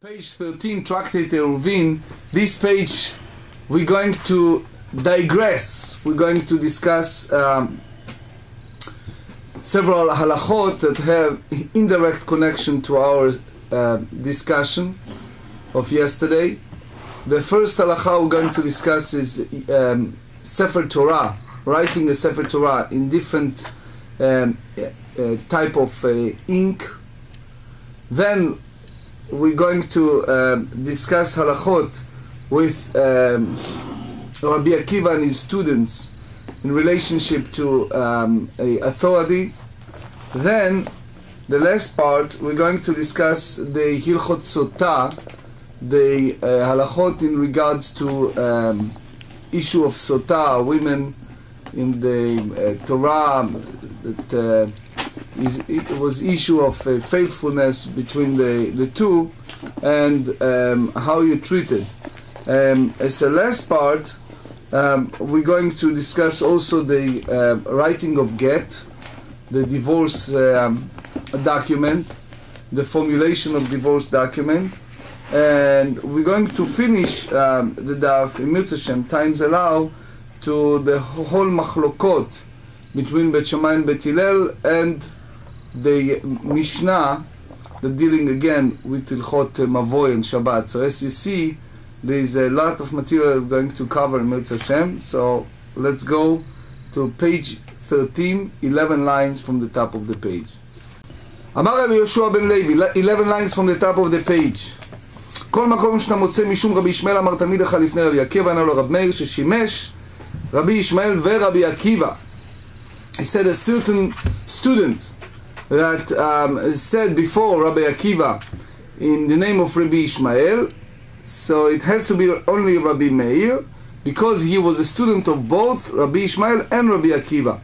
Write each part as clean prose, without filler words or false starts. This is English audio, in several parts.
Page 13, Tractate Eiruvin. This page we're going to digress. We're going to discuss several halachot that have indirect connection to our discussion of yesterday. The first halacha we're going to discuss is Sefer Torah, writing a Sefer Torah in different type of ink. Then we're going to discuss halachot with Rabbi Akiva and his students in relationship to a authority. Then the last part we're going to discuss the Hilchot Sotah, the halachot in regards to issue of Sotah, women in the Torah, that it was issue of faithfulness between the two, and how you treat it. As a last part, we're going to discuss also the writing of get, the divorce document, the formulation of divorce document, and we're going to finish the daf, in Mirza Hashem, times allow, to the whole machlokot between Bet Shammai and Bet Hillel, and the Mishnah, the dealing again with Hilchot Mavoy and Shabbat. So as you see, there is a lot of material we're going to cover in Mirza Hashem. So let's go to page 13, 11 lines from the top of the page. Amar Rabbi Yoshua ben Levi, 11 lines from the top of the page. כל מקום שאתה מוצא משום רבי ישמעאל אמר תלמיד אחד לפני רבי עקיבא, ענה לו רב מאיר ששימש רבי ישמעאל ורבי עקיבא. He said a certain student that said before Rabbi Akiva in the name of Rabbi Ishmael, so it has to be only Rabbi Meir, because he was a student of both Rabbi Ishmael and Rabbi Akiva.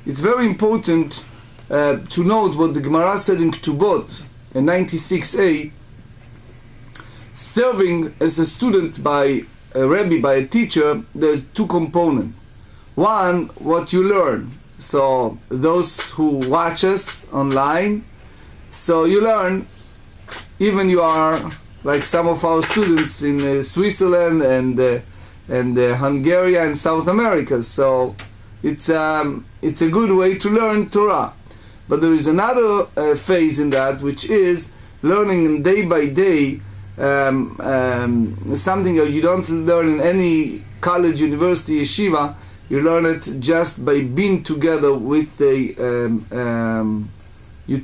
It's very important to note what the Gemara said in Ketubot in 96a. Serving as a student by a Rebbe, by a teacher, there's two components. One, what you learn. So those who watch us online, so you learn, even you are like some of our students in Switzerland and Hungary and South America. So it's a good way to learn Torah. But there is another phase in that, which is learning day by day, something that you don't learn in any college, university, yeshiva. You learn it just by being together with your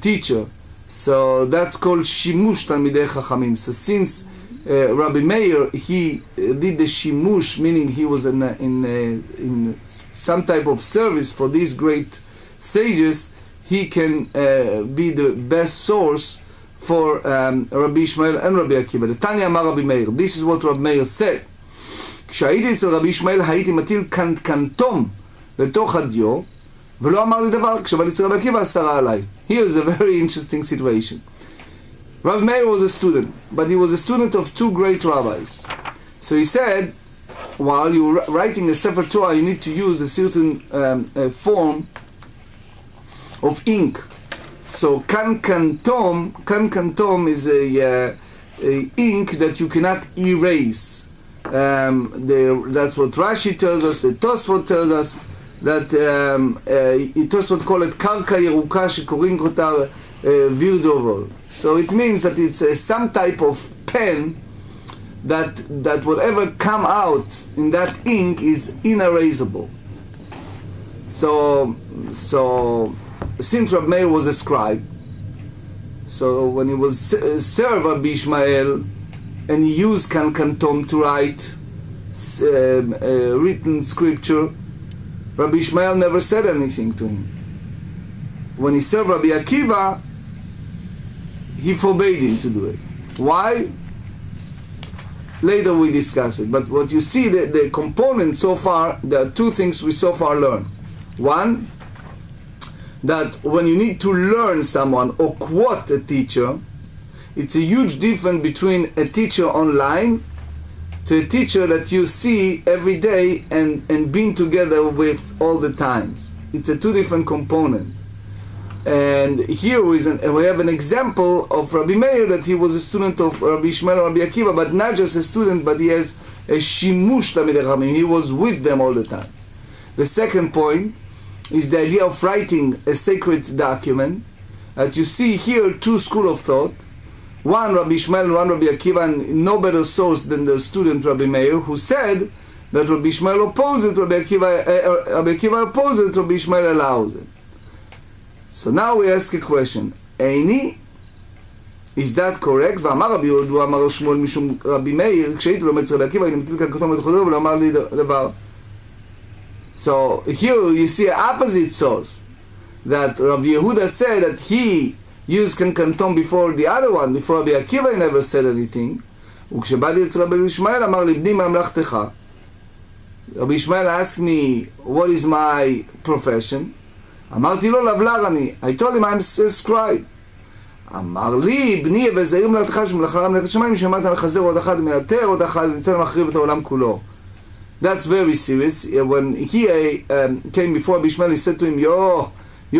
teacher. So that's called Shimush Talmidei Chachamim. So since Rabbi Meir, he did the Shimush, meaning he was in some type of service for these great sages, he can be the best source for Rabbi Ishmael and Rabbi Akiva. The Tanya Amar Rabbi Meir. This is what Rabbi Meir said. כשהייתי אצל רבי ישמעאל הייתי מטיל קנטום לתוך הדיו ולא אמר לי דבר, כשבא אצל רבי עקיבא אסרה עליי. Here is a very interesting situation. Rabbi Meir was a student, but he was a student of two great rabbis. So he said, while you're writing a Sefer Torah, you need to use a certain form of ink. So kankantom is a ink that you cannot erase. That's what Rashi tells us, the Tosfot tells us, that Tosfot call it karka yeruka שקוראים אותה virdovol. So it means that it's some type of pen that whatever come out in that ink is inerasable. So since Rabbi Meir was a scribe, so when he was served Rabbi Ishmael, and he used kankantom to write written scripture, Rabbi Ishmael never said anything to him. When he served Rabbi Akiva, he forbade him to do it. Why? Later we discuss it. But what you see, the components so far, there are two things we so far learn. One, that when you need to learn someone or quote a teacher, it's a huge difference between a teacher online to a teacher that you see every day and being together with all the times. It's a two different components. And here we have an example of Rabbi Meir, that he was a student of Rabbi Ishmael and Rabbi Akiva, but not just a student, but he has a shimush Talmidei Chachamim. He was with them all the time. The second point is the idea of writing a sacred document. That you see here two schools of thought. One Rabbi Ishmael and one Rabbi Akiva, and no better source than the student Rabbi Meir, who said that Rabbi Ishmael opposes it, Rabbi Akiva opposes it, Rabbi Ishmael allows it. So now we ask a question. Eini, is that correct? ואמר רבי יהודה, אמר שמואל משום רבי מאיר, כשהייתי לומד אצל רבי עקיבא, אני מטיל כאן כתום לדחודו, ולא אמר לי דבר. So here you see an opposite source, that Rabbi Yehuda said that he used kankantom before the other one, before Rabbi Akiva he never said anything. וכשבאתי אצל רבי ישמעאל, אמר לי, בני מה מלאכתך? Rabbi Ishmael asked me, what is my profession? אמרתי לו, לבלר אני. I told him I'm a scribe. אמר לי, בני וזהיר מלאכתך שמלאכה מלאכת שמיים, שמעת מחזר עוד אחד ומאתר עוד אחד ונצא למחריב את העולם כולו. That's very serious. When he came before Rabbi Ishmael, he said to him, you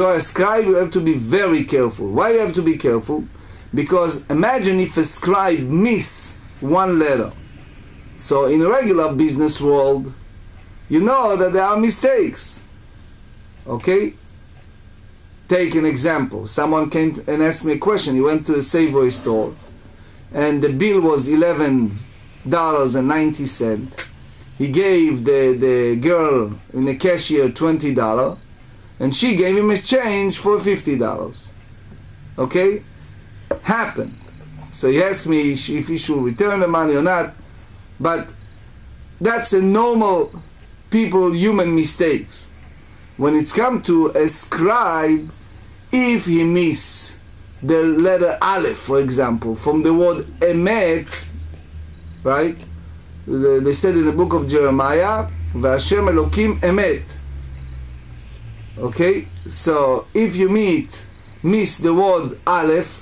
are a scribe, you have to be very careful. Why you have to be careful? Because imagine if a scribe miss one letter. So in a regular business world, you know that there are mistakes. Okay? Take an example. Someone came and asked me a question. He went to a Savory store and the bill was $11.90. He gave the girl in the cashier $20 and she gave him a change for $50. Okay? Happened. So he asked me if he should return the money or not. But that's a normal human mistakes. When it's come to a scribe, if he miss the letter Aleph, for example, from the word emet, right? They said in the book of Jeremiah, V'Hashem Elokim emet. Okay? So if you miss the word Aleph,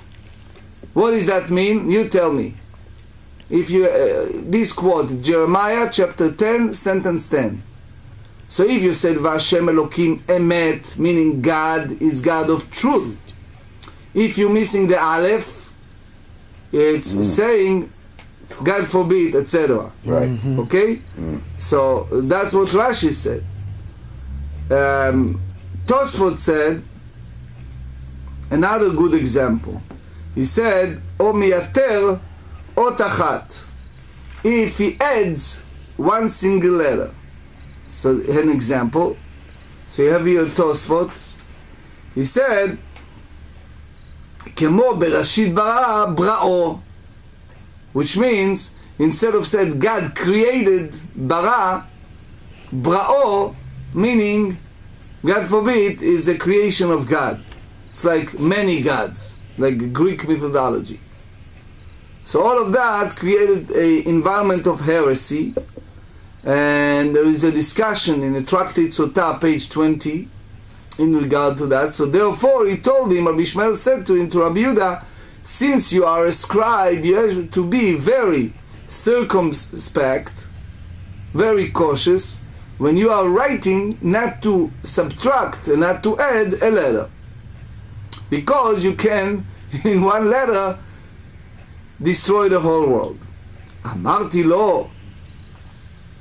what does that mean? You tell me. If you this quote, Jeremiah chapter 10, sentence 10. So if you said V'Hashem Elokim emet, meaning God is God of truth. If you're missing the Aleph, it's saying God forbid, etc. Right. Okay? So that's what Rashi said. Tosfot said another good example. He said, O miyater ot achat. If he adds one single letter. So an example. So you have here Tosfot. He said, Kemo berashit bara bra'o. Which means, instead of said God created bara, bra'o, meaning, God forbid, is a creation of God. It's like many gods, like Greek methodology. So all of that created an environment of heresy, and there is a discussion in the Tractate Sotah, page 20, in regard to that. So therefore he told him, Rabbi Ishmael said to him, to Rabbi Yehuda, since you are a scribe, you have to be very circumspect, very cautious, when you are writing, not to subtract and not to add a letter. Because you can, in one letter, destroy the whole world. Amarti lo.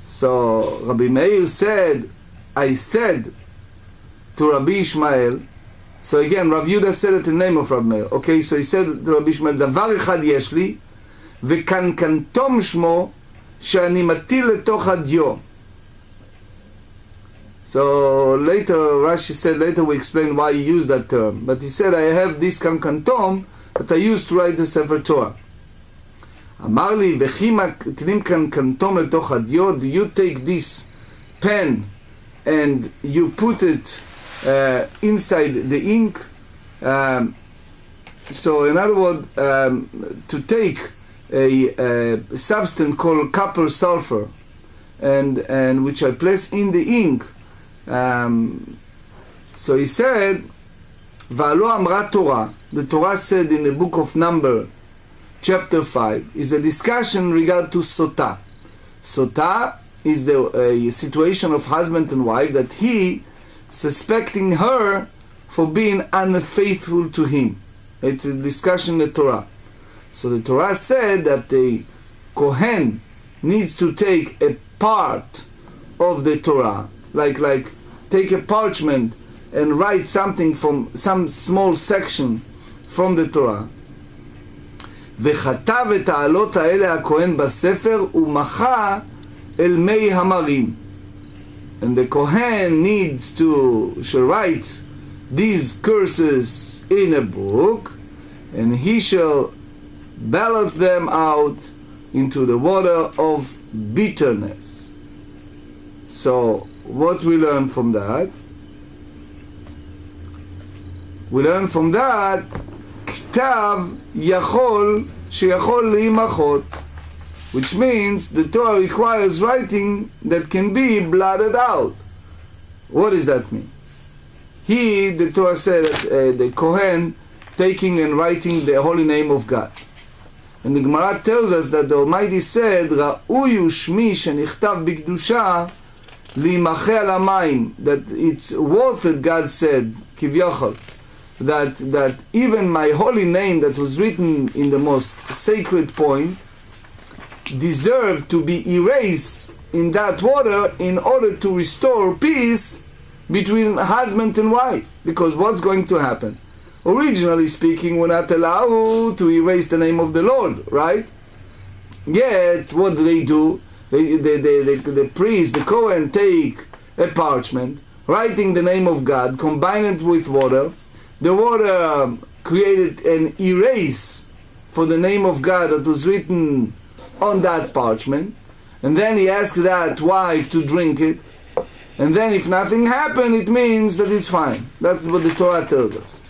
So Rabbi Meir said, I said to Rabbi Ishmael, so again, Rav Yehuda said it in the name of Rabbi Meir. Okay, so he said to Rabbi Ishmael, דבר אחד יש לי, וקנקנתום שמו, שאני מטיל לתוך הדיו. So later, Rashi said, later we explain why he used that term. But he said, I have this kankantom that I used to write the Sefer Torah. אמר לי, וכי מטילים קנקנתום לתוך הדיו, do you take this pen and you put it inside the ink? So in other words, to take a substance called copper sulfur and which I place in the ink. So he said, Va'lo amra Torah. The Torah said in the book of Numbers, chapter 5, is a discussion regard to Sotah. Sotah is the situation of husband and wife that he suspecting her for being unfaithful to him. It's a discussion in the Torah. So the Torah said that the Kohen needs to take a part of the Torah, like take a parchment and write something from some small section from the Torah. וכתב את העלות האלה הכהן בספר ומחה אל מי המרים. And the Kohen needs to shall write these curses in a book, and he shall ballot them out into the water of bitterness. So what we learn from that? We learn from that כתב יכול שיכול להימחות, which means the Torah requires writing that can be blotted out. What does that mean? The Torah said the Kohen taking and writing the holy name of God. And the Gemara tells us that the Almighty said, ראוי הוא שמי שנכתב בקדושה להימחה על המים, that it's worth it, God said, כביכול, that even my holy name that was written in the most sacred point deserved to be erased in that water in order to restore peace between husband and wife. Because what's going to happen? Originally speaking, we're not allowed to erase the name of the Lord, right? Yet, what do? The priest, the Kohen, take a parchment, writing the name of God, combine it with water. The water created an erase for the name of God that was written on that parchment. And then he asked that wife to drink it. And then if nothing happened, it means that it's fine. That's what the Torah tells us.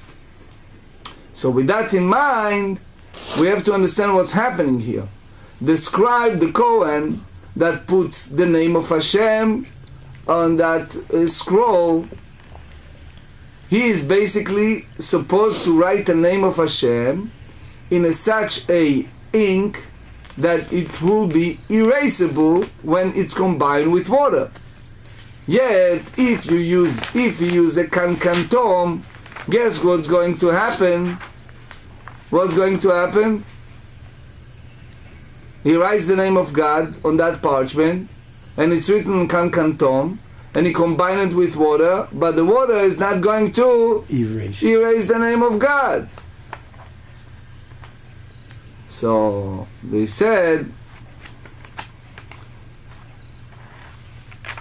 So with that in mind, we have to understand what's happening here. The scribe, the Kohen, that put the name of Hashem on that scroll, he is basically supposed to write the name of Hashem in such a ink that it will be erasable when it's combined with water. Yet, if you use a kankantom, guess what's going to happen? What's going to happen? He writes the name of God on that parchment, and it's written in kankantom, and he combines it with water, but the water is not going to erase the name of God. So they said,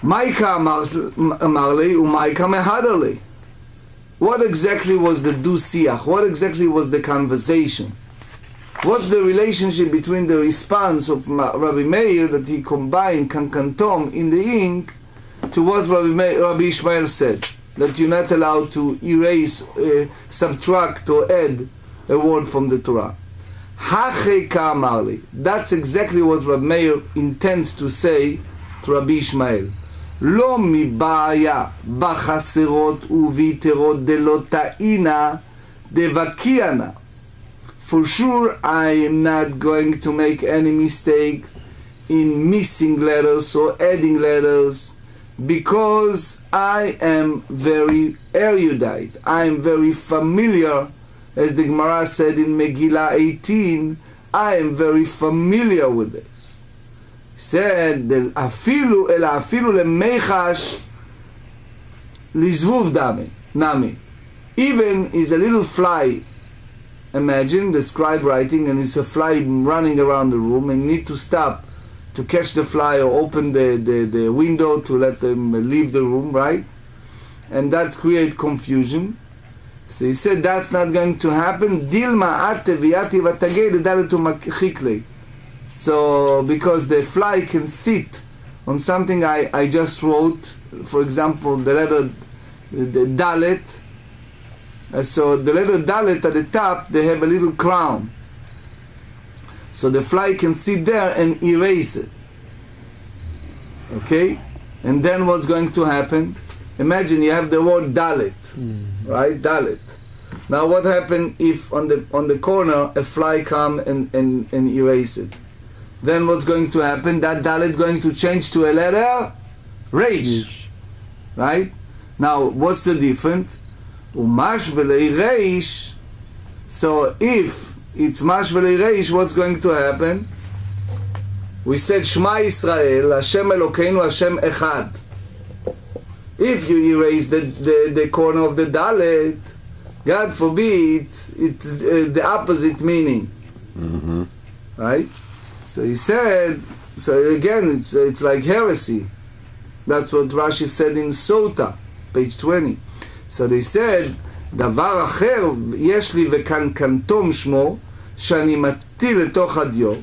Maika Amarli umaika mehaderli. What exactly was the du-siach? What exactly was the conversation? What's the relationship between the response of Rabbi Meir that he combined kankantom in the ink to what Rabbi Ishmael said, that you're not allowed to erase, subtract or add a word from the Torah? Hacheka Amarli. That's exactly what Rabbi Meir intends to say to Rabbi Ishmael. לא מבעיה בחסרות וביתרות דלא טעינה דבקיאנה. For sure I am not going to make any mistake in missing letters or adding letters, because I am very erudite. I am very familiar, as the Gemara said in Megillah 18, I am very familiar with this. Said אפילו למחש לזבוב נמי. Even is a little fly. Imagine the scribe writing, and it's a fly running around the room, and you need to stop to catch the fly or open the window to let them leave the room, right? And that create confusion. So he said that's not going to happen. Dilma ate viati vatagei dedaletu machiklei. So, because the fly can sit on something I just wrote, for example, the letter the Dalet. So the letter Dalet at the top, they have a little crown. So the fly can sit there and erase it. Okay? And then what's going to happen? Imagine you have the word Dalet, right? Dalet. Now what happens if on the corner a fly come and erase it? Then what's going to happen? That Dalet going to change to a letter Reish. Right? Now what's the difference? Umash v'lei reish. So if it's mash v'lei reish, what's going to happen? We said Shema Yisrael, Hashem Elokeinu, Hashem Echad. If you erase the corner of the Dalet, God forbid, it's the opposite meaning. Mm-hmm. Right? So he said, so again, it's like heresy. That's what Rashi said in Sota, page 20. So they said, דבר אחר יש לי וקנקנתום שמו, שאני מטיל לתוך הדיו.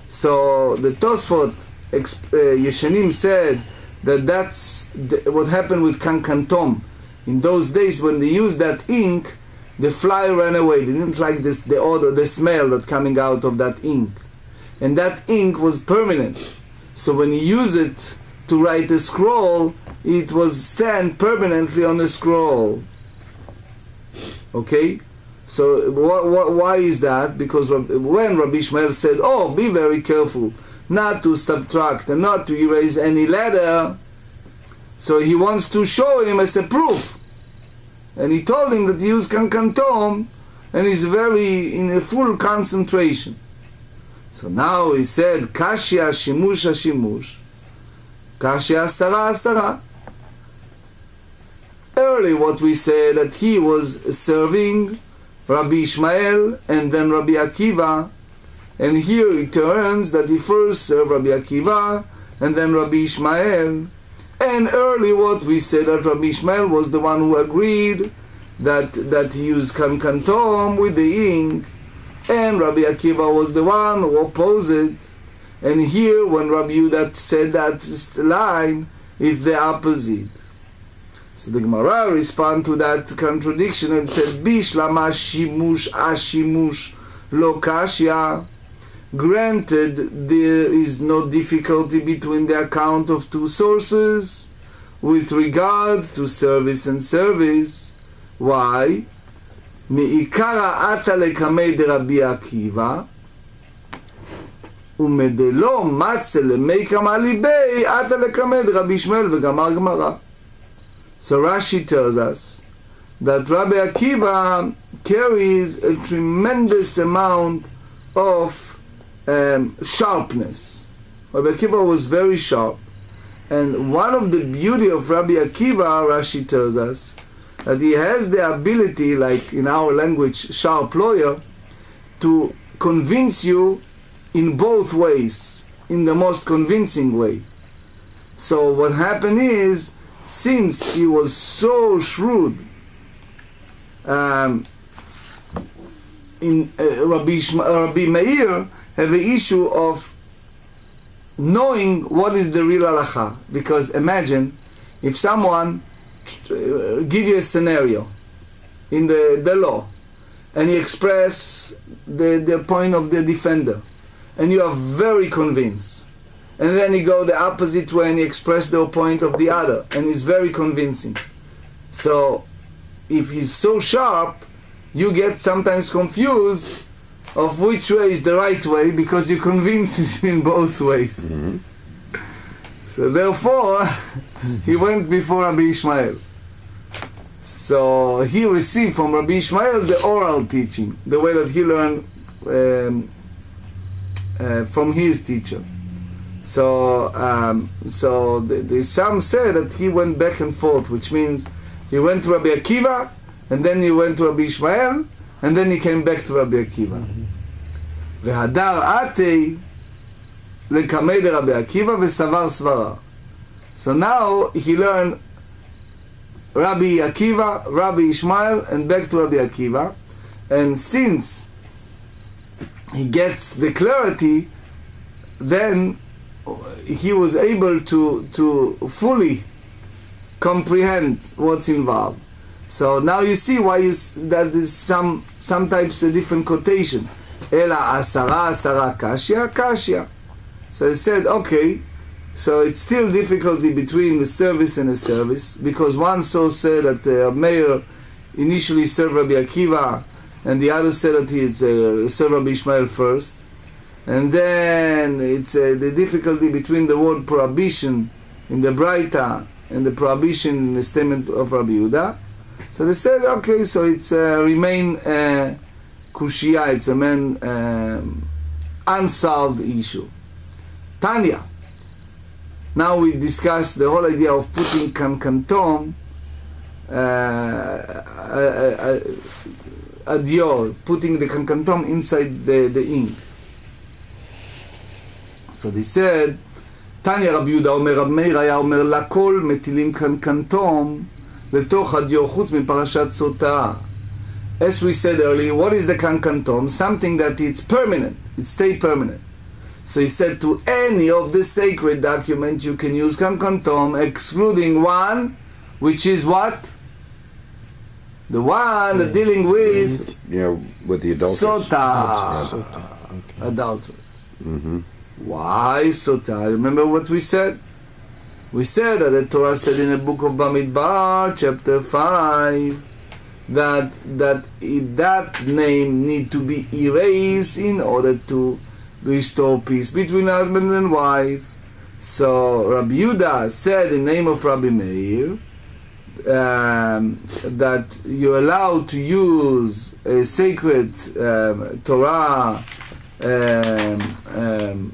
So the Tosfot Yeshanim said that that's what happened with kankantom. In those days when they used that ink, the fly ran away. They didn't like the odor, the smell that coming out of that ink. And that ink was permanent. So when you use it to write a scroll, it was stand permanently on the scroll. Okay? So why is that? Because when Rabbi Ishmael said, oh, be very careful not to subtract and not to erase any letter, so he wants to show him as a proof. And he told him that he used kankantom and he's very in a full concentration. So now he said, kashya shimush hashimush, kashya asara asara. Early what we said, that he was serving Rabbi Ishmael and then Rabbi Akiva, and here it turns that he first served Rabbi Akiva and then Rabbi Ishmael. And early what we said, that Rabbi Ishmael was the one who agreed that he used kankantom with the ink, and Rabbi Akiva was the one who opposed it. And here when Rabbi Yehuda said that line, it's the opposite. So the Gemara respond to that contradiction and said, Bishlama shimush ashimush lo kashya. Granted, there is no difficulty between the account of two sources with regard to service and service. Why? Me'ikara ata lekamei de Rabbi Akiva umedelo matze lemei kamali bei ata lekamei de Rabbi Ishmael v'gamar Gemara. So Rashi tells us that Rabbi Akiva carries a tremendous amount of sharpness. Rabbi Akiva was very sharp. And one of the beauty of Rabbi Akiva, Rashi tells us, that he has the ability, like in our language, sharp lawyer, to convince you in both ways, in the most convincing way. So what happened is, since he was so shrewd, Rabbi Meir have an issue of knowing what is the real halacha. Because imagine if someone give you a scenario in the law, and he express the point of the defender, and you are very convinced. And then he go the opposite way and he express the point of the other, and he's very convincing. So if he's so sharp, you get sometimes confused of which way is the right way, because you convince him in both ways. Mm-hmm. So therefore, he went before Rabbi Ishmael. So he received from Rabbi Ishmael the oral teaching, the way that he learned from his teacher. So, some say that he went back and forth, which means he went to Rabbi Akiva, and then he went to Rabbi Ishmael, and then he came back to Rabbi Akiva. והדר עתי לקמי דרבי עקיבא וסבר סברה. So now he learned Rabbi Akiva, Rabbi Ishmael, and back to Rabbi Akiva. And since he gets the clarity, then he was able to fully comprehend what's involved. So now you see why that is some types of different quotation. Ela asara asara kashya kashya. So he said, okay, so it's still difficulty between the service and the service, because one source said that Meir initially served Rabbi Akiva, and the other said that he served Rabbi Ishmael first. And then it's the difficulty between the word prohibition in the Braita and the prohibition in the statement of Rabbi Yehuda. So they said, okay, so it's remain kushia, it's a main unsolved issue. Tanya. Now we discussed the whole idea of putting kankantom adior, putting the kankantom inside the ink. So they said, Tanya Rabbi Yehuda אומר, רב מאיר היה אומר, לכל מטילים קנקנטום לתוך הדיור חוץ מפרשת סוטה. As we said earlier, what is the kankantom? Something that it's permanent, it stay permanent. So he said to any of the sacred documents you can use kankantom, excluding one, which is what? The one that dealing with with the adulteress. Sota. Adulteress. Why Sota? Remember what we said? We said that the Torah said in the book of Bamidbar, chapter 5, that that name need to be erased in order to restore peace between husband and wife. So Rabbi Yehuda said in the name of Rabbi Meir that you're allowed to use a sacred Torah,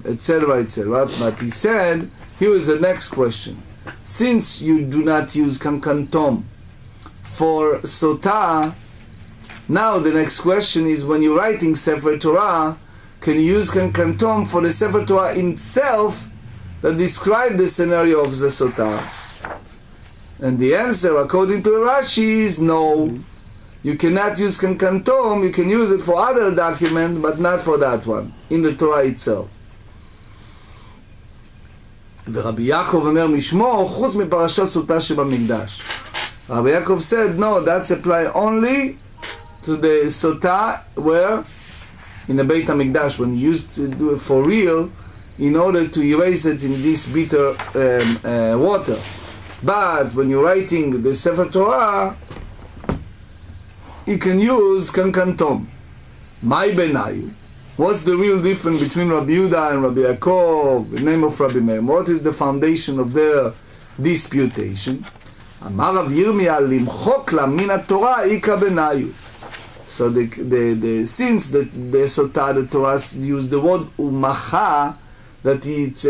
etc., etc. But he said, here is the next question. Since you do not use kankantom for sota, now the next question is, when you're writing Sefer Torah, can you use kankantom for the Sefer Torah itself that describe the scenario of the sota? And the answer, according to Rashi, is no. You cannot use kankantom. You can use it for other document, but not for that one, in the Torah itself. ורבי יעקב אומר משמו, חוץ מפרשת סוטה שבמקדש. Rabbi Yaakov said, no, that's apply only to the sota where in the Beit HaMikdash, when you used to do it for real, in order to erase it in this bitter water. But when you're writing the Sefer Torah, you can use kankantom. My benayu. What's the real difference between Rabbi Yehuda and Rabbi Yaakov, the name of Rabbi Meir? What is the foundation of their disputation? Amar Rav Yirmiyah limchok la min haTorah ika benayu. So since the Sotah, the Torah use the word umacha, that it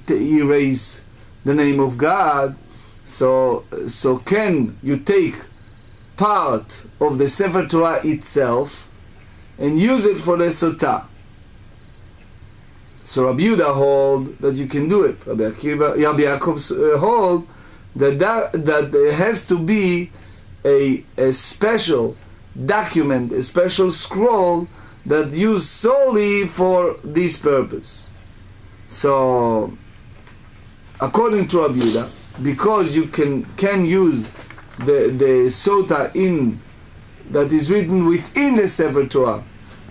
erase the name of God, so can you take part of the Sefer Torah itself and use it for the Sotah? So Rabbi Yehuda hold that you can do it. Rabbi Yaakov hold that there has to be a special document, a special scroll that used solely for this purpose. So, according to Rabbi Yehuda, because you can use the sota that is written within the Sefer Torah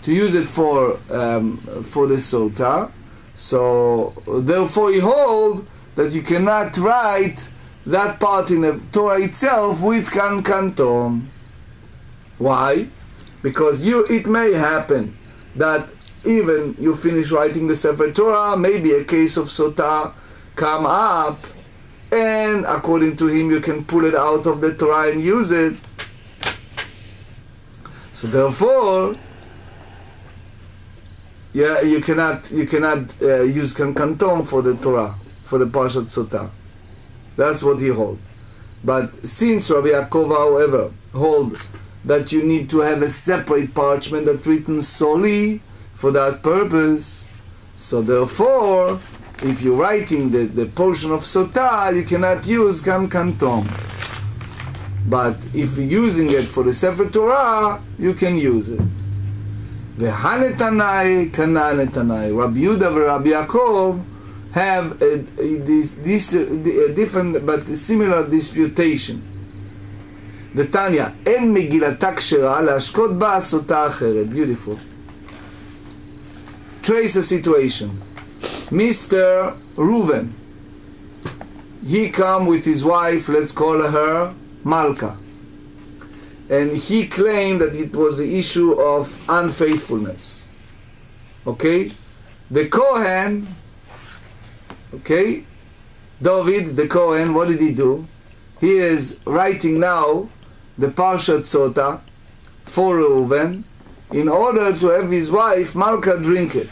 to use it for the sota, so therefore he hold that you cannot write that part in the Torah itself with kankantom. Why? Because it may happen that even you finish writing the Sefer Torah, maybe a case of sota come up, and according to him you can pull it out of the Torah and use it. So therefore, you cannot use kankantom for the Torah, for the Parshat Sotah. That's what he holds. But since Rabbi Yaakov, however, hold that you need to have a separate parchment that's written solely for that purpose, so therefore, if you're writing the portion of Sotah, you cannot use kankantom. But if you're using it for the Sefer Torah, you can use it. V'hanetanai kananetanai. Rabbi Yehuda and Rabbi Yaakov have this different but similar disputation. The Tanya, en megilata kshera להשקות בה סוטה אחרת. Beautiful. Trace the situation. Mr. Reuven, he come with his wife, let's call her Malka, and he claimed that it was the issue of unfaithfulness. Okay? The Kohen, okay, David the Kohen, what did he do? He is writing now the Parshat Sota for Reuven in order to have his wife Malka drink it.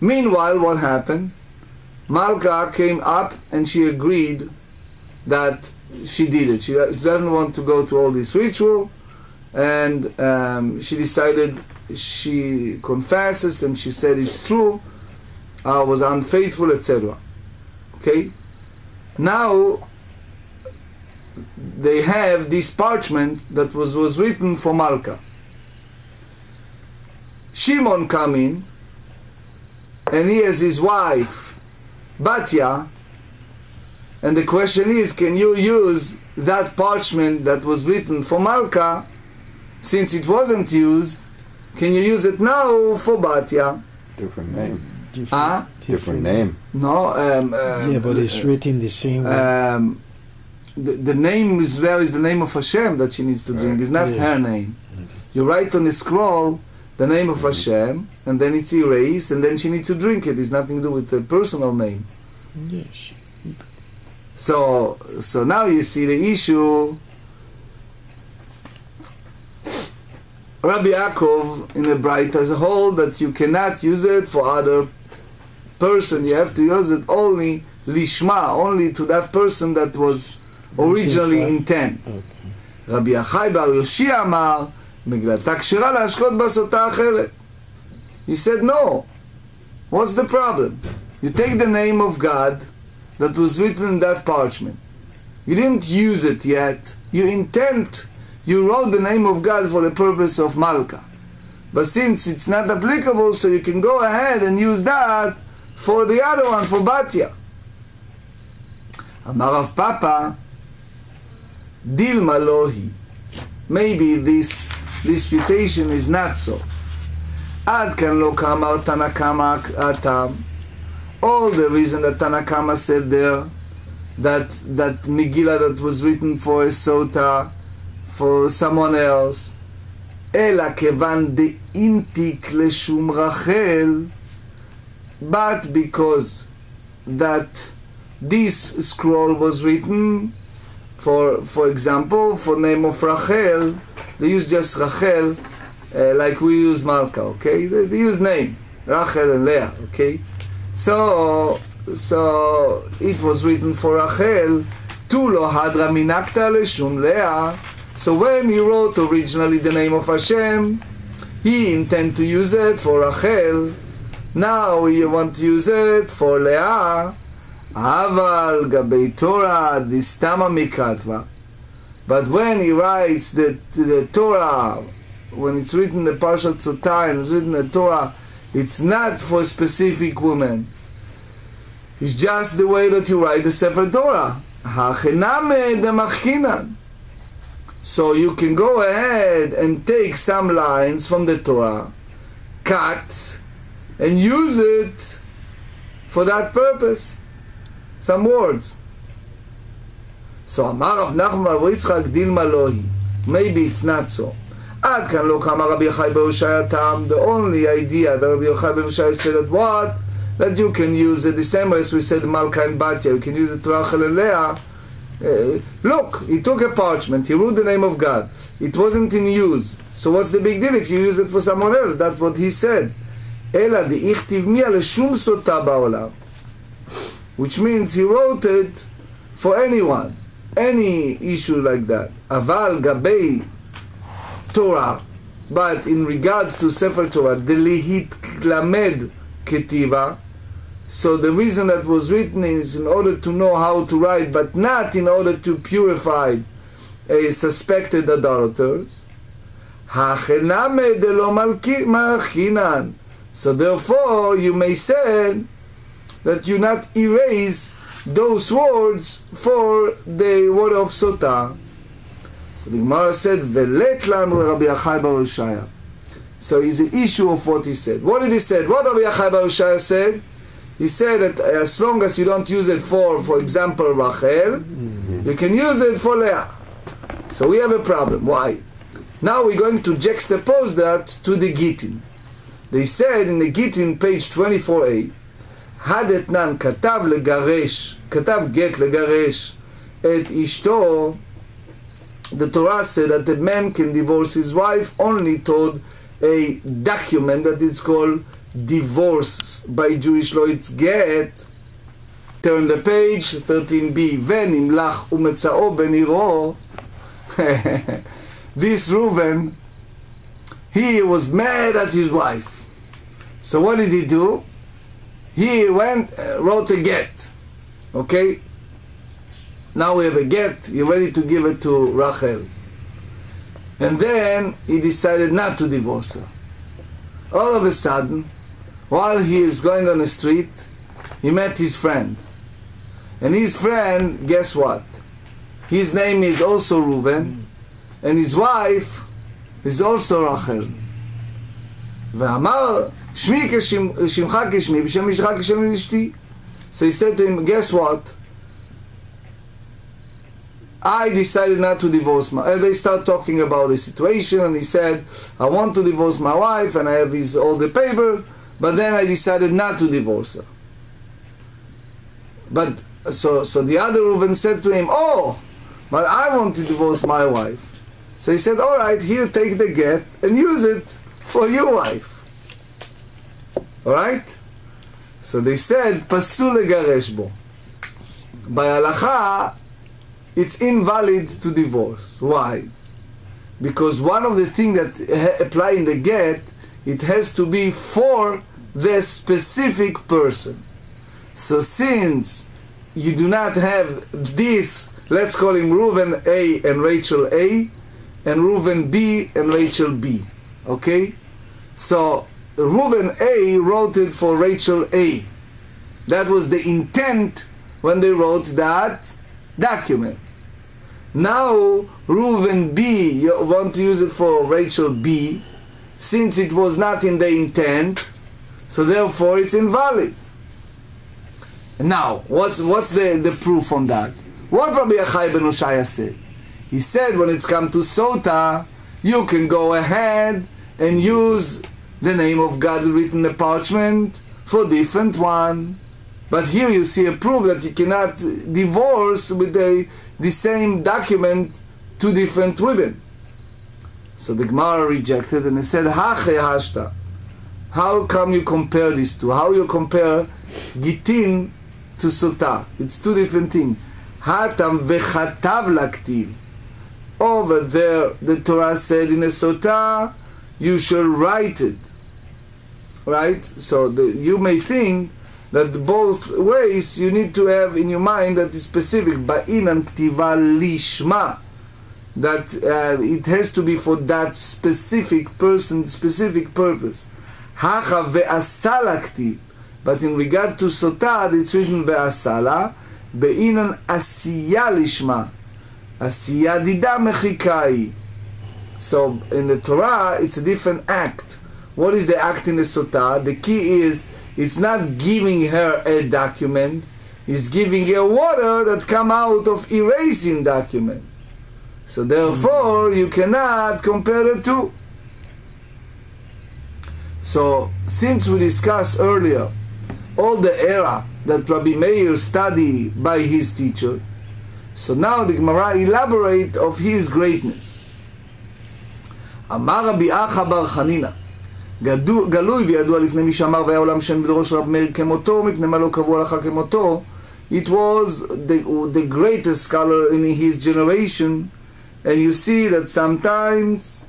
Meanwhile, what happened? Malka came up and she agreed that she did it. She doesn't want to go to all this ritual, and she decided, she confesses and she said it's true, I was unfaithful, etc. Okay? Now they have this parchment that was written for Malka. Shimon come in and he has his wife Batya, and the question is, can you use that parchment that was written for Malka? Since it wasn't used, can you use it now for Batya? Different name. Different name. No. Yeah, but it's written the same way. The name is there is the name of Hashem that she needs to drink. It's not her name. You write on a scroll the name of Hashem, and then it's erased, and then she needs to drink it. It's nothing to do with the personal name. Yes. So now you see the issue. Rabbi Yaakov in the Bright as a whole that you cannot use it for other person. You have to use it only lishma, only to that person that was originally intent. Rabbi Achai bar Yoshi Amar מגלתה כשרה להשקות בסוטה אחרת. He said no. What's the problem? You take the name of God that was written in that parchment. You didn't use it yet. You wrote the name of God for the purpose of Malka. But since it's not applicable, so you can go ahead and use that for the other one, for Batya. Amar Rav Papa, Dilma Lohi. Maybe this disputation is not so. Ad kan lo kamar Tanakama atam. All the reason that Tanakama said there that Megillah that was written for a sota, for someone else, Ela kevan de intik leshum Rachel, but because that this scroll was written for example, for name of Rachel, they use just Rachel, like we use Malka, okay? They use name, Rachel and Leah, okay? So it was written for Rachel, Tu lo hadra minakta leshum Leah. So when he wrote originally the name of Hashem, he intended to use it for Rachel. Now he want to use it for Leah. Aval gabei Torah distama mikatva. But when he writes the Torah, when it's written the Parshat Sotah and it's written the Torah, it's not for a specific woman. It's just the way that you write the Sefer Torah. Hachename demachkinan. So you can go ahead and take some lines from the Torah, cut, and use it for that purpose. Some words. So Amar Rav Nachman bar Yitzchak Dilma Lohi. Maybe it's not so. Ad kan lo kama Rabbi Yochai bar Yoshaya tam. The only idea that Rabbi Yochai bar Yoshaya said that what? That you can use it the same way as we said Malka and Batya. You can use it to Rachel and Leah. Look, he took a parchment, he wrote the name of God. It wasn't in use. So what's the big deal if you use it for someone else? That's what he said. Ela de'ichtiv mi ale shum sota ba'olam. Which means he wrote it for anyone, any issue like that. Aval gabei Torah, but in regards to Sefer Torah, delihit klamed ketiva. So the reason that was written is in order to know how to write, but not in order to purify suspected idolaters. Hachename de lo malchinan. So therefore you may say that you not erase those words for the word of Sotah. So the Gemara said, Velet lanu Rabbi Achai bar Yoshaya. So it's the issue of what he said. What did he say? What Rabbi Achai bar Yoshaya said? He said that as long as you don't use it for example, Rachel, you can use it for Leah. So we have a problem. Why? Now we're going to juxtapose that to the Gittin. They said in the Gittin, page 24a, Hadetnan katav legaresh, katav get legaresh et ishto the Torah said that a man can divorce his wife only toward a document that is called divorce. By Jewish law it's get. Turn the page, 13b. ונמלך ומצאו בן עירו. This Reuven, he was mad at his wife. So what did he do? He went, wrote a get. Okay? Now we have a get, you're ready to give it to Rachel. And then he decided not to divorce her. All of a sudden, while he is going on the street, he met his friend. And his friend, guess what? His name is also Reuven, and his wife is also Rachel. ואמר, שמי כשמך כשמי, ושם אשתך כשם אשתי. So he said to him, guess what? I decided not to divorce my... And they start talking about the situation, and he said, I want to divorce my wife, and I have all the papers, but then I decided not to divorce her. But, so the other Reuven said to him, oh, but I want to divorce my wife. So he said, all right, here, take the get, and use it for your wife. All right? So they said, pasul legaresh bo. By halacha, it's invalid to divorce. Why? Because one of the things that apply in the get, it has to be for the specific person. So since you do not have this, let's call him Reuven A and Rachel A, and Reuven B and Rachel B. Okay? So Reuven A wrote it for Rachel A. That was the intent when they wrote that document. Now Reuven B, you want to use it for Rachel B, since it was not in the intent, so therefore it's invalid. Now, what's the proof on that? What Rabbi Yochai ben Oshaya said? He said when it's come to Sota, you can go ahead and use the name of God written in the parchment for different one. But here you see a proof that you cannot divorce with the same document two different women. So the Gemara rejected and they said, Hache hashta. How come you compare these two? How you compare Gitin to Sota? It's two different things. Hatam vechatav laktiv. Over there, the Torah said in a Sota, you shall write it. Right? So you may think that both ways you need to have in your mind that is specific. Ba'inan ktiva lishma. That it has to be for that specific person, specific purpose. Hacha ve'asala ktiv. But in regard to Sotah, it's written ve'asala. Ba'inan asiya lishma. Asiya dida mechikai. So in the Torah, it's a different act. What is the act in the Sotah? The key is, it's not giving her a document, it's giving her water that come out of erasing document. So therefore, you cannot compare the two. So, since we discussed earlier all the era that Rabbi Meir studied by his teacher, so now the Gemara elaborate of his greatness. Amar Rabbi Acha bar Chanina, גלוי וידוע לפני מי שאמר והיה עולם שאין בדורו של רב מאיר כמותו מפני מה לא קבעו הלכה כמותו. It was the greatest scholar in his generation, and you see that sometimes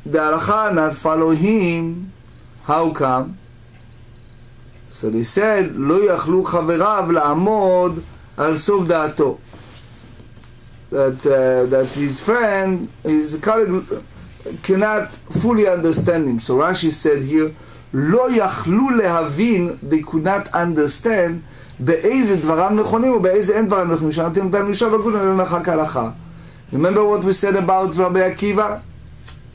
the halacha not follow him. How come? So they said לא יכלו חבריו לעמוד על סוף דעתו, that his friend, his colleague, cannot fully understand him. So Rashi said here, לא יכלו להבין, they could not understand, באיזה דברם נכונים ובאיזה אין דברם נכונים. שאלתם אותם יושב הגון ולא נחק הלכה. Remember what we said about Rabbi Akiva?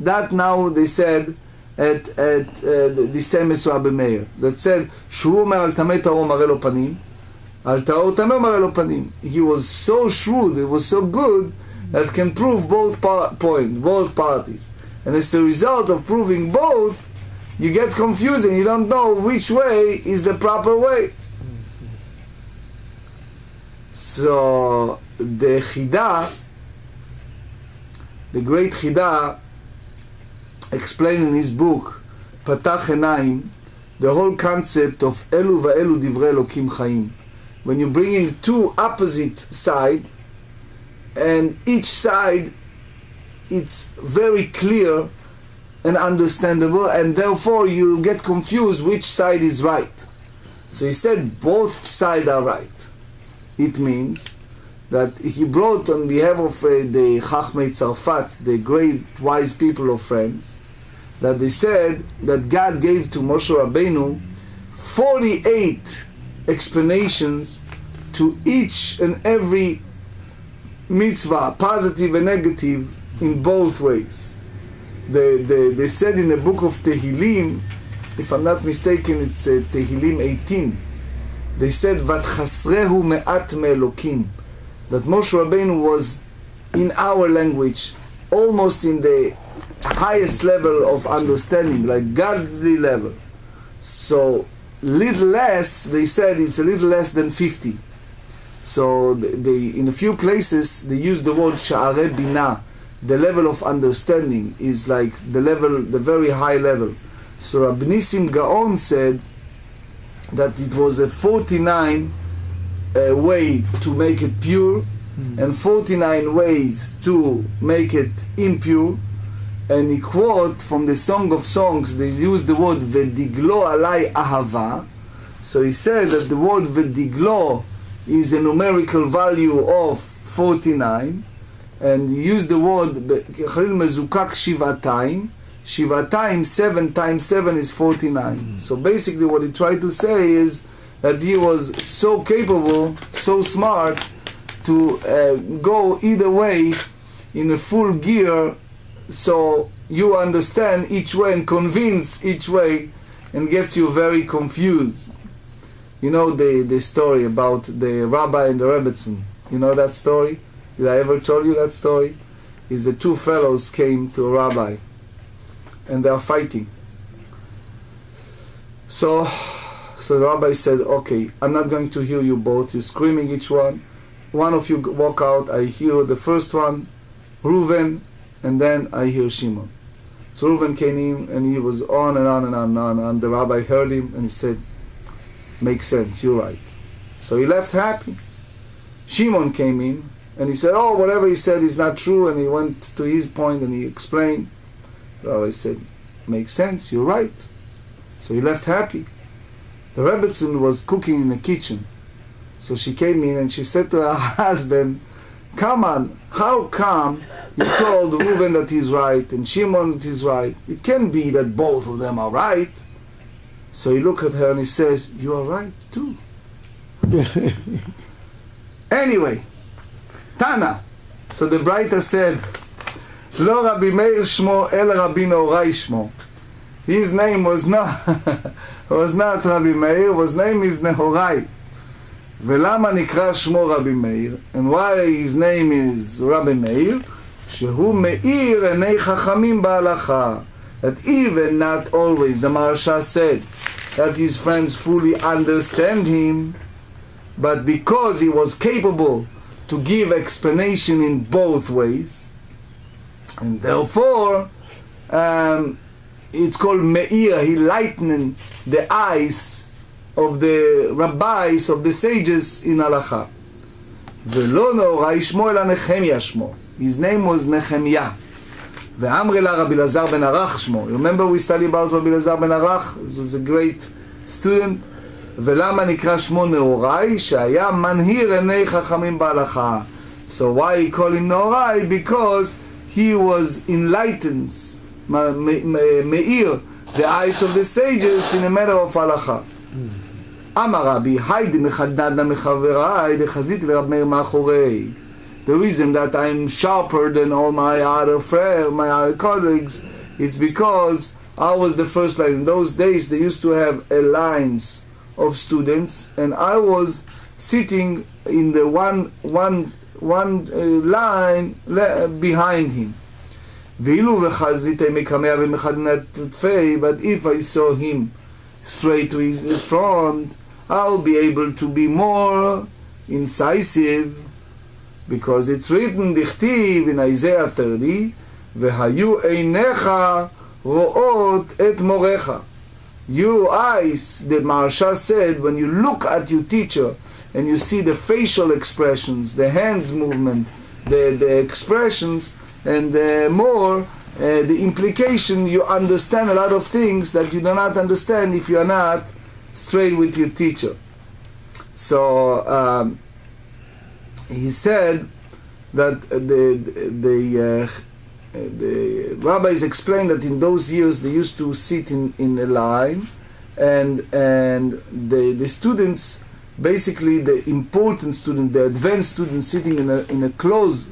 That now they said at the same as Rabbi Meir. That said, שהוא אומר על טמא טהור מראה לו פנים, על טהור טמא מראה לו פנים. He was so shrewd, he was so good, that can prove both points, both parties. And as a result of proving both, you get confused and you don't know which way is the proper way. So the Chida the great Chida, explained in his book, Patach Enaim, the whole concept of Elu va'elu divrei Elokim Chaim. When you bring in two opposite sides, and each side, it's very clear and understandable, and therefore you get confused which side is right. So he said both sides are right. It means that he brought on behalf of the Chachmei Tzarfat, the great wise people of France, that they said that God gave to Moshe Rabbeinu 48 explanations to each and every mitzvah, positive and negative, in both ways. They said in the book of Tehillim, if I'm not mistaken, it's Tehillim 18, they said, Vatchasrehu me'at me'elokim, that Moshe Rabbeinu was, in our language, almost in the highest level of understanding, like godly level. So, little less, they said it's a little less than 50. So, they in a few places, they use the word Sha'arei Binah, the level of understanding is like the level, the very high level. So Rabbi Nissim Gaon said that it was a 49 way to make it pure, and 49 ways to make it impure. And he quote from the Song of Songs, they use the word V'diglo alai ahava. So he said that the word V'diglo is a numerical value of 49, and he used the word Chalil Mezukak Shivatayim. Shivatayim, 7 times 7 is 49. So basically what he tried to say is that he was so capable, so smart, to go either way in a full gear, so you understand each way and convince each way, and gets you very confused. You know the story about the rabbi and the Rebbetzin. You know that story? Did I ever tell you that story? Is the two fellows came to a rabbi, and they are fighting. So the rabbi said, okay, I'm not going to hear you both. You're screaming each one. One of you walk out. I hear the first one, Reuven, and then I hear Shimon. So Reuven came in, and he was on and on and on and on. And the rabbi heard him, and he said, makes sense, you're right. So he left happy. Shimon came in, and he said, oh, whatever he said is not true, and he went to his point, and he explained. The rabbi said, makes sense, you're right. So he left happy. The Rebbetzin was cooking in the kitchen. So she came in, and she said to her husband, come on, how come you told Reuven that he's right, and Shimon that he's right? It can't be that both of them are right. So he looked at her and he says, you are right too. Anyway, Tana. So the Braita said, Lo Rabbi Meir Shmo El Rabbi Norai Shmo. His name was not Rabbi Meir, his name is Nehorai. ולמה נקרא שמו רבי מאיר? And why his name is Rabbi Meir? שהוא מאיר עיני חכמים בהלכה. That even not always, the Maharsha said, that his friends fully understand him, but because he was capable to give explanation in both ways, and therefore it's called Meir. He lightened the eyes of the rabbis, of the sages in halacha. ולא נורא שמו אלא נחמיה שמו. His name was Nehemiah. ואמרי לה רבי אלעזר בן ערך שמו. Remember we studied about רבי אלעזר בן ערך? He was a great student. ולמה נקרא שמו נהוראי? שהיה מנהיר עיני חכמים בהלכה. So why he call him נהוראי? Because he was enlightened, מאיר, the eyes of the sages in a matter of halacha. אמר רבי, היידי מחדד מחבריי, דחזיתי לרב מאיר מאחורי. The reason that I'm sharper than all my other friends, my other colleagues, it's because I was the first line. In those days, they used to have lines of students, and I was sitting in the one line behind him. But if I saw him straight to his front, I'll be able to be more incisive because it's written dichtiv in Isaiah 30, v'hayu einecha ro'ot et morecha. Your eyes, the Maharsha said, when you look at your teacher and you see the facial expressions, the hands movement, the expressions, and the implication, you understand a lot of things that you do not understand if you are not straight with your teacher. So he said that the rabbis explained that in those years they used to sit in a line, and the students, basically the important student, the advanced students, sitting in a close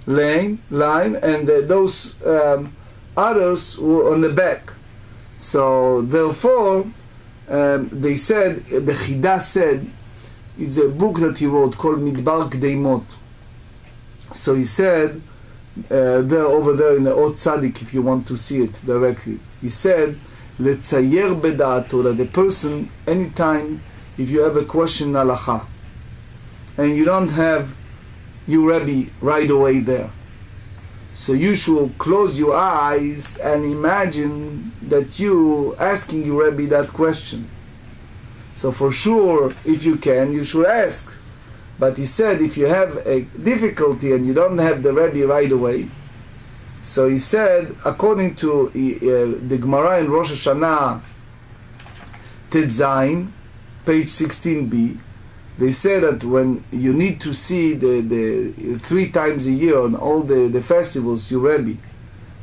line, and those others were on the back. So therefore, they said, the Chida said, it's a book that he wrote called Midbar Kdeimot. So he said, over there in the Ot Tzadik, if you want to see it directly, he said, Letzayer bedato, that the person, anytime, if you have a question in halacha, and you don't have your Rebbe right away there, so you should close your eyes and imagine that you asking your Rebbe that question. So for sure, if you can, you should ask. But he said, if you have a difficulty and you don't have the Rebbe right away, so he said, according to the Gemara in Rosh Hashanah, Tet Zayin, page 16b, they say that when you need to see the 3 times a year on all the festivals, your Rebbe.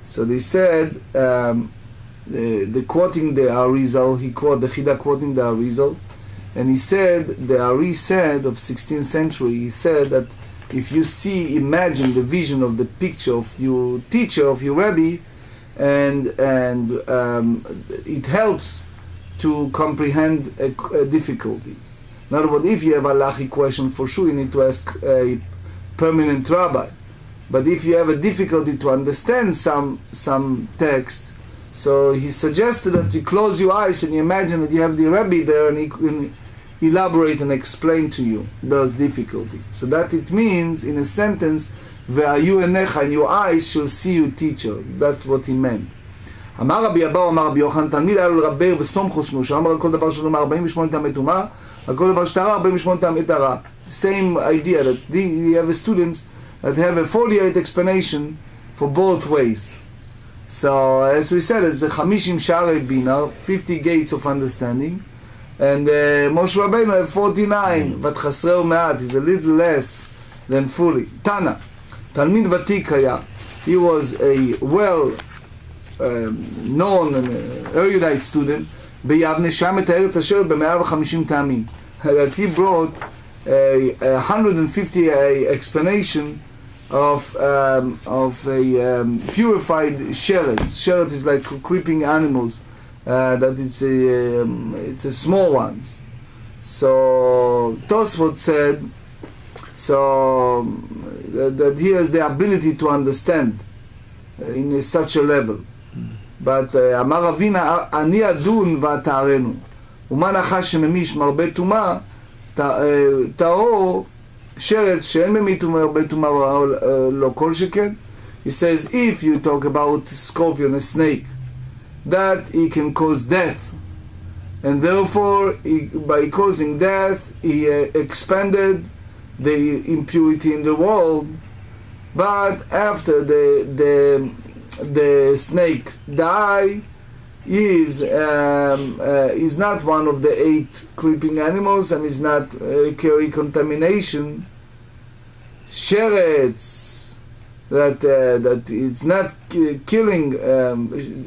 So they said, the quoting the Arizal, the Chida quoting the Arizal, and he said, the Ari said of 16th century, he said that if you imagine the vision of the picture of your teacher, of your Rebbe, and it helps to comprehend difficulties. In other words, if you have a halachic question, for sure you need to ask a permanent rabbi. But if you have a difficulty to understand some text, so he suggested that you close your eyes and you imagine that you have the Rebbe there, and he can elaborate and explain to you those difficulties. So that it means, in a sentence, ve'ayu enecha, and your eyes shall see your teacher. That's what he meant. אמר רבי אבאו אמר רבי יוחנן, תלמיד היה לו לרבר וסום חושנו, שאמר על כל דבר שלו 48 טעמי טומאה, על כל דבר שטהרה 48 טעמי טהרה. Same idea, that you have students that have a 48 explanation for both ways. So as we said, it's the 50 Sha'arei Bina, 50 gates of understanding, and Moshe Rabbeinu have 49, but Chasreu Me'at is a little less than fully. Tana, Talmid Vatik Haya, he was a known and erudite student, ביבנה שם מתאר את השיר ב-150 טעמים. That he brought a 150 explanation of a purified sheretz. Sheretz is like creeping animals, that it's a small ones. So Tosfot said, so that he has the ability to understand in such a level. But אמר אבינה, אני אדון ואתארנו. ומה נחש שממיש מרבה טומאה, טהור שרץ שאין ממית מרבה טומאה לא כל שכן. He says, if you talk about scorpion, a snake, that he can cause death, and therefore by causing death he expanded the impurity in the world. But after the snake die, is not one of the 8 creeping animals, and is not carry contamination. Sheretz, that it's not killing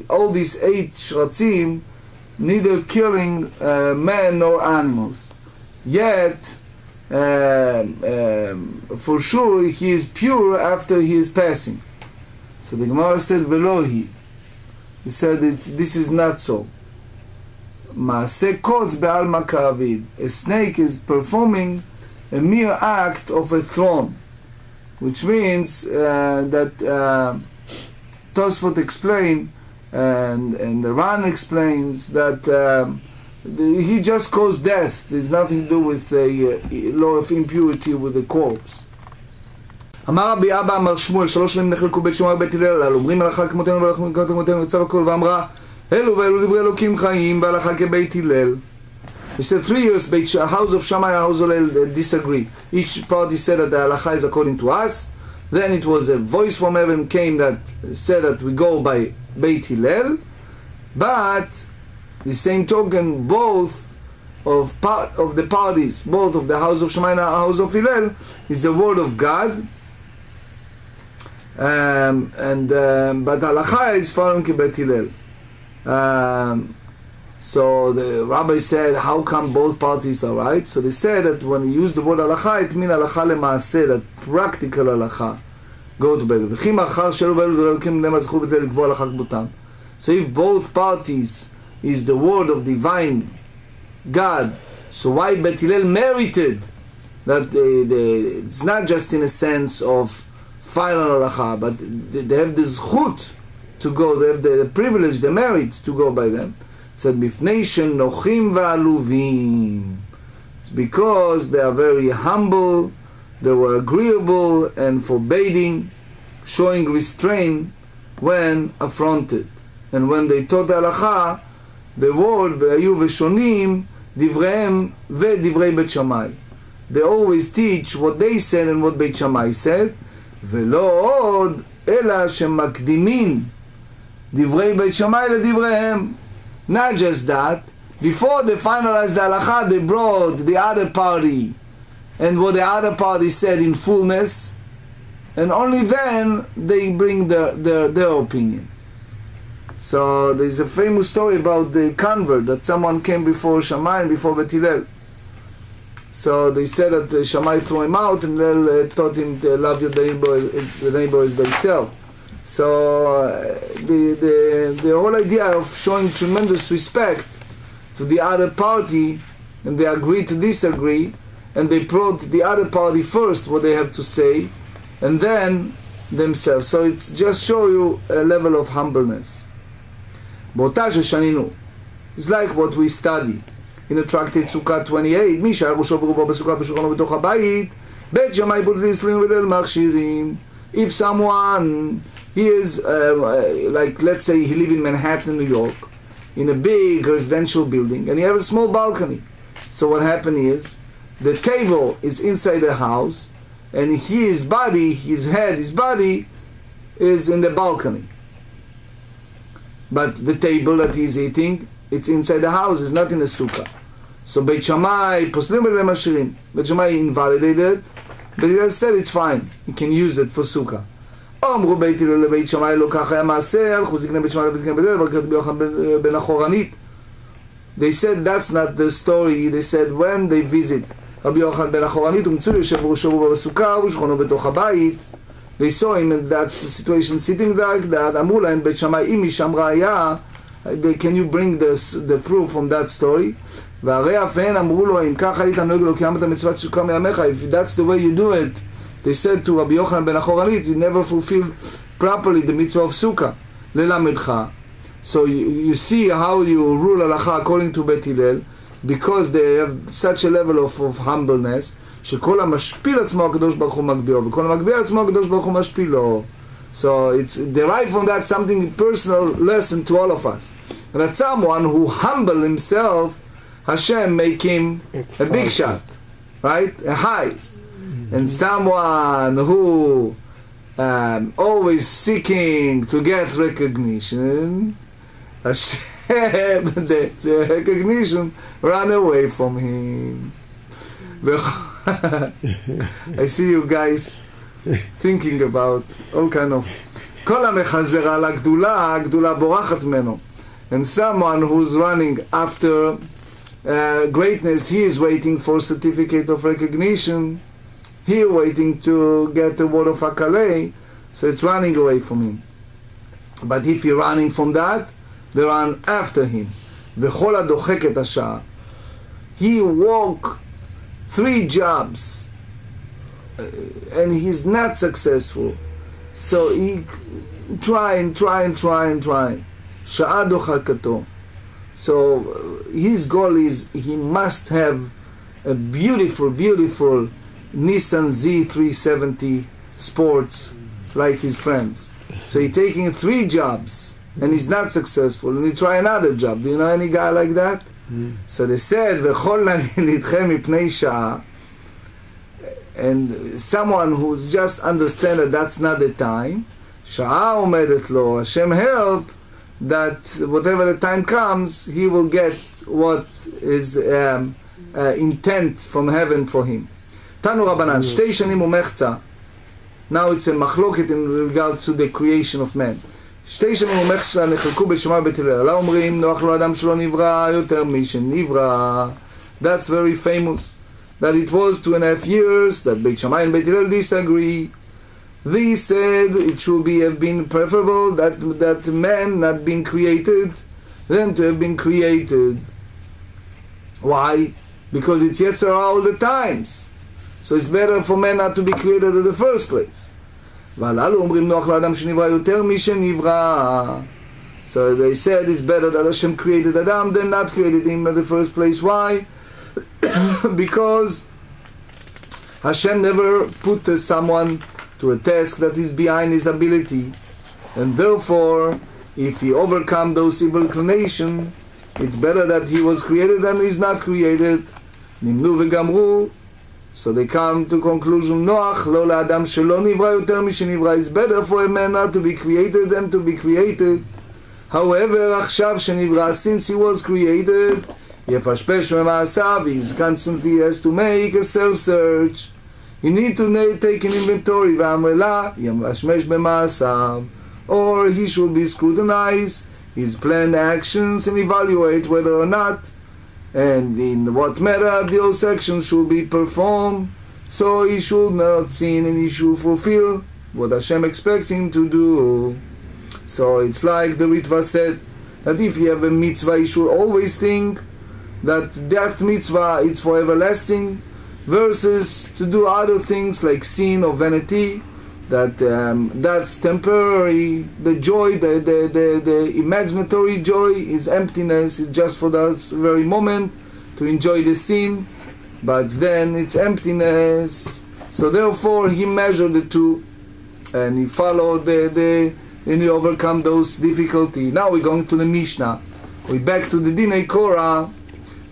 all these 8 shratzim, neither killing men nor animals. Yet for sure he is pure after he is passing. So the Gemara said, Velohi. He said that this is not so. Maaseh kotz be'alma ka'avid. A snake is performing a mere act of a throne, which means that Tosfot explained, and the Ran explains that he just caused death. There's nothing to do with the law of impurity with the corpse. אמר רבי אבא אמר שמואל, 3 שנים נחלקו בית שמאי ובית הלל הללו, אומרים הלכה כמותנו והלכה כמותנו יצא הכל, ואמרה אלו ואלו דברי אלוקים חיים והלכה כבית הלל. He said 3 years house of Shammai and house of Hillel disagree. Each party said that the halacha is according to us. Then it was a voice from heaven came that said that we go by Beit Hillel. But the same token, both of the parties, both of the house of Shammai and the house of Hillel, is the word of God. But halacha is following Beit Hillel. So the rabbi said, how come both parties are right? So they said that when we use the word halacha, it means halacha lemaaseh, that practical halacha. Go to Beit Hillel. So if both parties is the word of divine God, so why Beit Hillel merited that it's not just in a sense of final halacha, but they have the zchut to go, they have the privilege, the merit to go by them. It said, Bifnei nochim va'aluvim. It's because they are very humble, they were agreeable and forbidding, showing restraint when affronted. And when they taught halacha, the word ve'ayu v'shonim divrehem ve'divrei Beit Shammai. They always teach what they said and what Beit Shammai said. Ve'lo od ela shemakdimin divrei Beit Shammai ledivrehem. Not just that, before they finalized the halacha, they brought the other party and what the other party said in fullness, and only then they bring their opinion. So there's a famous story about the convert, that someone came before Shammai and before Beit Hillel. So they said that Shammai threw him out and Hillel taught him to love your neighbor as thyself. So the whole idea of showing tremendous respect to the other party, and they agreed to disagree, and they brought the other party first what they have to say, and then themselves. So it's just show you a level of humbleness. באותה ששנינו, it's like what we study in the tractate Sukkah 28, מי שהיה ראשו ורובו בסוכה ושולחנו בתוך הבית, בית שמאי בודדים סלים וליל מכשירים. If someone, he is like, let's say he lives in Manhattan, New York, in a big residential building, and he has a small balcony. So what happened is, the table is inside the house, and his body, his head, his body is in the balcony. But the table that he's eating, it's inside the house, it's not in the sukkah. So Beit Shammai, poslim v'leil mashirim. Beit Shammai invalidated it, but he said it's fine, he can use it for sukkah. אמרו בית הלל לבית שמאי לא כך היה מעשה, הלכו זקני בית שמאי לבית זקני בית הלל, וברכת רבי יוחנן בן אחורנית. They said that's not the story. They said when they visit רבי יוחנן בן אחורנית, ומצאו יושב ראשו רובו בסוכה ושכונו בתוך הבית. They saw him in that situation sitting like that. אמרו להם בית שמאי, אם משם ראיה, can you bring the proof from that story? והרי אף הן אמרו לו, אם כך היית נוהג לו קיימת מצוות סוכה מימיך, if that's the way you do it, they said to Rabbi Yochanan ben Achoranit, you never fulfill properly the mitzvah of Sukkah. Lelamedcha. So you see how you rule halacha according to Beit Hillel, because they have such a level of humbleness, שכל המשפיל עצמו הקדוש ברוך הוא מגבירו, וכל המגביר עצמו הקדוש ברוך הוא משפילו. So it's derived from that something personal lesson to all of us. And that someone who humble himself, Hashem make him a big shot, right? A highest. And someone who always seeking to get recognition, Hashem, the recognition run away from him. I see you guys thinking about all kind of כל המחזר על הגדולה, הגדולה בורחת ממנו. And someone who's running after greatness, he is waiting for certificate of recognition, he waiting to get the word of Akalei, so it's running away from him. But if you're running from that, they run after him. וכל הדוחק את השעה. He walk 3 jobs and he's not successful. So he trying. שעה דוחקתו. So his goal is he must have a beautiful Nissan Z370 sports like his friends. So he's taking 3 jobs and he's not successful, and he try another job. Do you know any guy like that? So they said, "V'chol nidchem mipnei sha'ah," and someone who's just understand that that's not the time. Sha'ah omedet lo, Hashem help that whatever the time comes, he will get what is intent from heaven for him. Tanu Rabbanan, 2 shanim umechza. Now it's a machloket in regard to the creation of man. 2 שנים ומחצה נחלקו בית שמאי ובית הלל. לא אומרים נוח לו אדם שלא נברא יותר משנברא. That's very famous. That it was 2.5 years that בית שמאי and בית הלל disagree. They said it should have been preferable that man not been created than to have been created. Why? Because it's Yetzirah all the times. So it's better for man not to be created in the first place. והללו אומרים נוח לאדם שנברא יותר משנברא. So they said it's better that Hashem created Adam than not created him in the first place. Why? Because Hashem never put someone to a task that is behind his ability, and therefore if he overcome those evil inclinations, it's better that he was created than he's not created. נמנו וגמרו. So they come to conclusion, Noach, lo la'adam shelo nivra yoter mishenivra. It's better for a man not to be created than to be created. However, achshav shenivra, since he was created, yefashpesh mema'asav, he constantly has to make a self-search. He need to take an inventory, v'amrela, yefashmesh b'ma'asav. Or he should be scrutinize his planned actions and evaluate whether or not and in what manner those actions should be performed, so he should not sin and he should fulfill what Hashem expects him to do. So it's like the Ritva said, that if you have a mitzvah, you should always think that that mitzvah is for everlasting, versus to do other things like sin or vanity, that that's temporary. The joy, the imaginatory joy is emptiness. It's just for that very moment to enjoy the sin, but then it's emptiness. So therefore he measured the two, and he followed and he overcome those difficulties. Now we're going to the Mishnah. We're back to the Dinei Korah.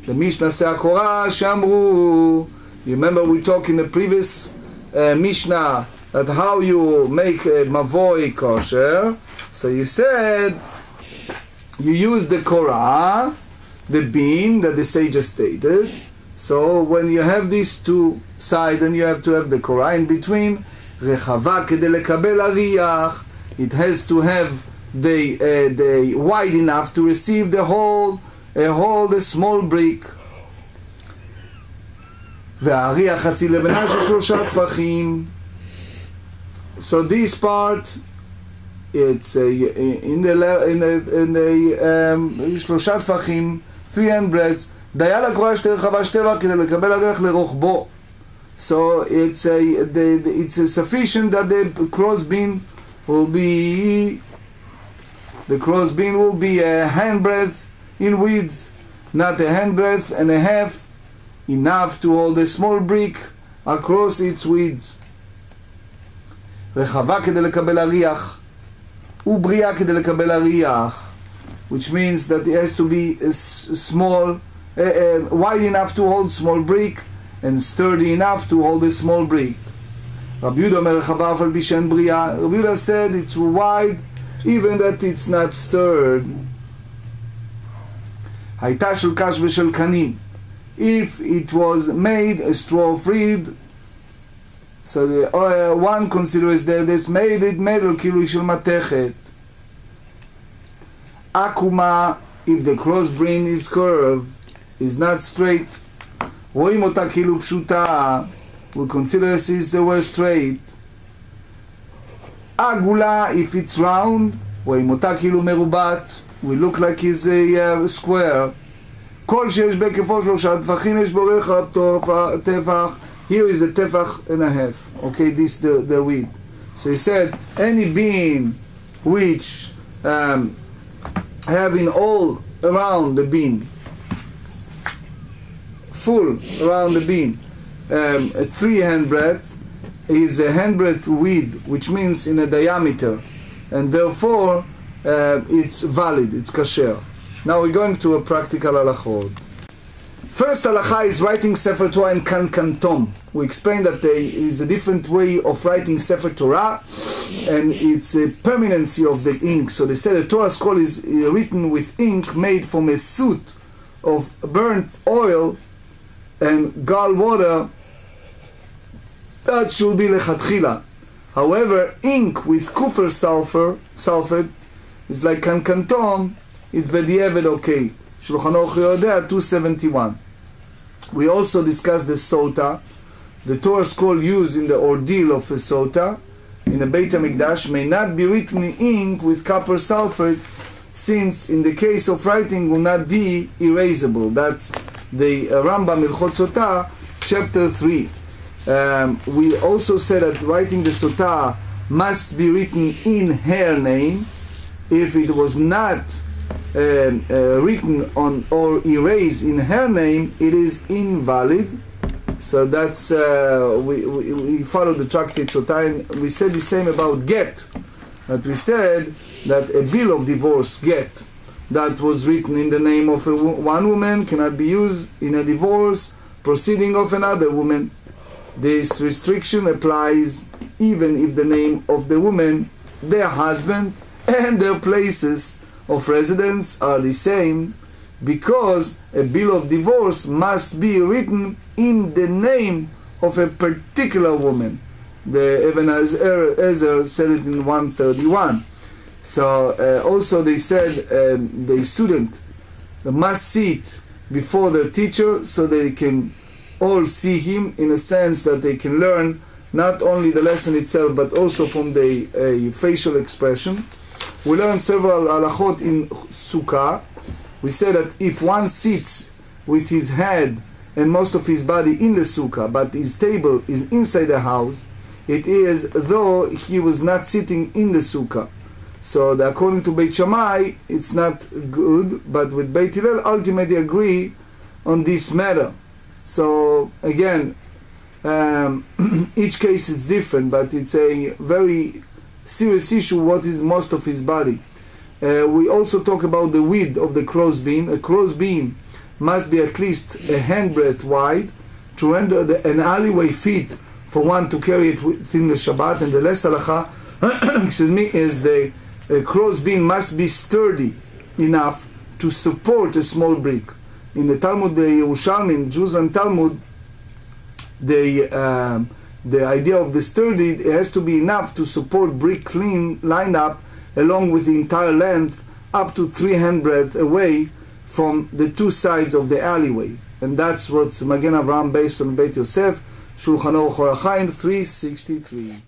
The Mishnah says Korah Shamru. You remember we talked in the previous Mishnah that how you make a mavoi kosher. So you said you use the korah, the bean that the sages stated. So when you have these two sides, then you have to have the korah in between. Rechava kedei lekabel ariach. It has to have the wide enough to receive the small brick. והאריח חצי לבנה של 3 טפחים. So this part, it's in the 3 טפחים, 3 handbreadths. דיה לקורה שתי רחבה 2 כדי לקבל אריח לרוחבו. So it's sufficient that the crossbeam will be a handbreadth in width, not a handbreadth and a half, enough to hold a small brick across its width. רחבה כדי לקבל אריח ובריאה כדי לקבל אריח, which means that it has to be small, wide enough to hold small brick and sturdy enough to hold a small brick. רבי יהודה אומר רחבה אף על פי שאין בריאה. רבי יהודה said it's wide even that it's not stirred. הייתה של קש ושל קנים. If it was made a straw of reed, so one considers that it's made על כאילו של מתכת. עקומה, if the crossbeam is curved, is not straight, רואים אותה כאילו פשוטה, we consider as if they were straight. עגולה, if it's round, רואים אותה כאילו מרובעת, we look like it's a square. כל שיש בהיקפו 3 טפחים יש בו רוחב טפח. Here is a tefach and a half. Okay, this the width. So he said any bean which having all around the bean, full around the bean, 3 handbreadth, is a handbreadth width, which means in a diameter, and therefore it's valid, it's kasher. Now we're going to a practical halachot. First halacha is writing Sefer Torah in kankantom. We explained that there is a different way of writing Sefer Torah, and it's a permanency of the ink. So they said a Torah scroll is written with ink made from a soot of burnt oil and gall water. That should be lechatchila. However, ink with copper sulfate is like kankantom. It's b'diavad okay. Shulchan Aruch Yodea 271. We also discussed the sota. The Torah scroll used in the ordeal of a sota in the Beit HaMikdash may not be written in ink with copper sulfate, since in the case of writing will not be erasable. That's the Rambam Ilchot Sota, chapter 3. We also said that writing the sota must be written in her name. If it was not written on or erased in her name, it is invalid. So that's we follow the tractate Sota, and we said the same about get. That we said that a bill of divorce, get, that was written in the name of one woman cannot be used in a divorce proceeding of another woman. This restriction applies even if the name of the woman, their husband, and their places of residence are the same, because a bill of divorce must be written in the name of a particular woman. The Ibn Ezer said it in 131. So also they said the student must sit before their teacher so they can all see him, in a sense that they can learn not only the lesson itself but also from the facial expression. We learned several halachot in sukkah. We said that if one sits with his head and most of his body in the sukkah, but his table is inside the house, it is though he was not sitting in the sukkah. So according to Beit Shammai, it's not good, but with Beit Hillel ultimately agree on this matter. So again, each case is different, but it's a very serious issue what is most of his body. We also talk about the width of the crow's beam. A crow's beam must be at least a handbreadth wide to render an alleyway fit for one to carry it within the Shabbat. And the less halacha is the crow's beam must be sturdy enough to support a small brick. In the Talmud, the Yerushalmi, Jerusalem Talmud, the idea of the sturdy, it has to be enough to support brick clean lined up along with the entire length up to 3 handbreadth away from the two sides of the alleyway. And that's what's Magen Avraham based on Beit Yosef, Shulchan Aruch Orach Chaim 363.